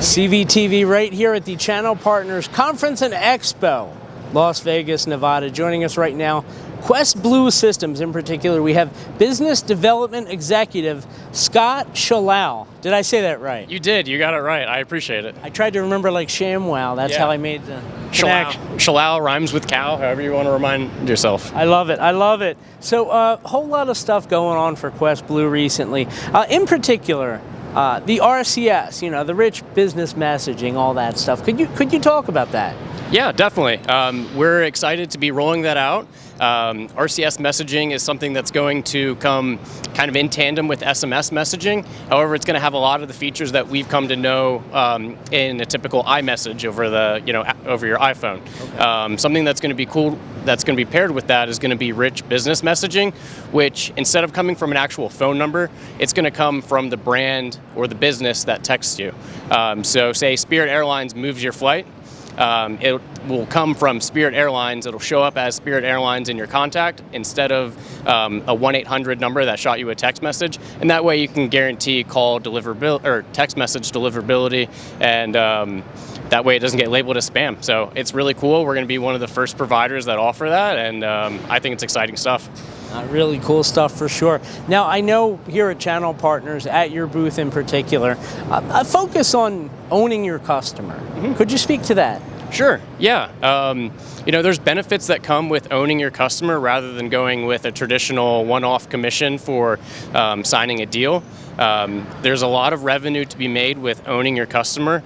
CVTV right here at the Channel Partners Conference and Expo, Las Vegas, Nevada. Joining us right now, QuestBlue Systems. In particular, we have Business Development Executive Scott Schallau. Did I say that right? You did. You got it right. I appreciate it. I tried to remember like ShamWow. That's how I made the connection. Schallau rhymes with cow, however you want to remind yourself. I love it. I love it. So a whole lot of stuff going on for QuestBlue recently. In particular, the RCS, you know, the rich business messaging, all that stuff. Could you talk about that? Yeah, definitely. We're excited to be rolling that out. RCS messaging is something that's going to come kind of in tandem with SMS messaging. However, it's going to have a lot of the features that we've come to know in a typical iMessage over over your iPhone. Okay. Something that's going to be cool, that's going to be paired with that, is going to be rich business messaging, which instead of coming from an actual phone number, it's going to come from the brand or the business that texts you. So say Spirit Airlines moves your flight. It will come from Spirit Airlines. It'll show up as Spirit Airlines in your contact instead of a 1-800 number that shot you a text message. And that way you can guarantee call deliverability or text message deliverability, and that way it doesn't get labeled as spam. So it's really cool. We're going to be one of the first providers that offer that, and I think it's exciting stuff. Really cool stuff for sure. Now, I know here at Channel Partners, at your booth in particular, a focus on owning your customer. Mm-hmm. Could you speak to that? Sure, yeah. There's benefits that come with owning your customer rather than going with a traditional one-off commission for signing a deal. There's a lot of revenue to be made with owning your customer.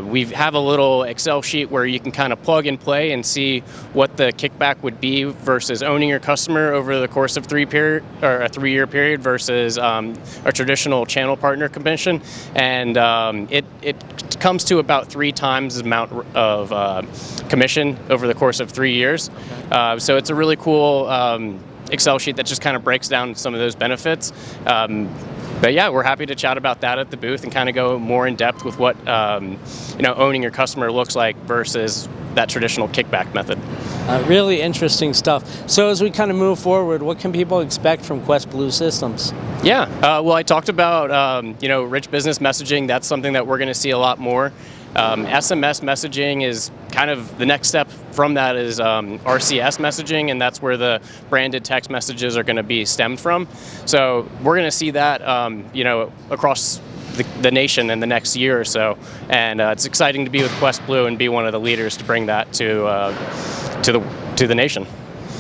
We have a little Excel sheet where you can kind of plug and play and see what the kickback would be versus owning your customer over the course of a 3-year period versus a traditional channel partner commission, and it comes to about 3 times the amount of commission over the course of 3 years. So it's a really cool Excel sheet that just kind of breaks down some of those benefits. But yeah, we're happy to chat about that at the booth and kind of go more in depth with what owning your customer looks like versus that traditional kickback method. Really interesting stuff. So as we kind of move forward, what can people expect from QuestBlue Systems? Yeah, well, I talked about rich business messaging. That's something that we're going to see a lot more. SMS messaging is kind of the next step from that is RCS messaging, and that's where the branded text messages are going to be stemmed from. So we're going to see that across the nation in the next year or so, and it's exciting to be with QuestBlue and be one of the leaders to bring that to the nation.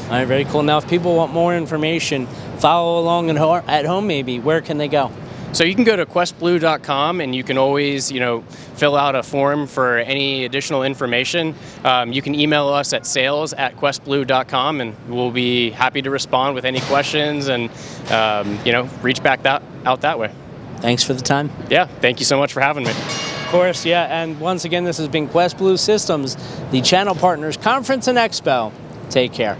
All right, very cool. Now, if people want more information, follow along at home maybe, where can they go? So you can go to questblue.com, and you can always, fill out a form for any additional information. You can email us at sales@questblue.com, and we'll be happy to respond with any questions and, reach back out that way. Thanks for the time. Yeah, thank you so much for having me. Of course, yeah. And once again, this has been QuestBlue Systems, the Channel Partners Conference and Expo. Take care.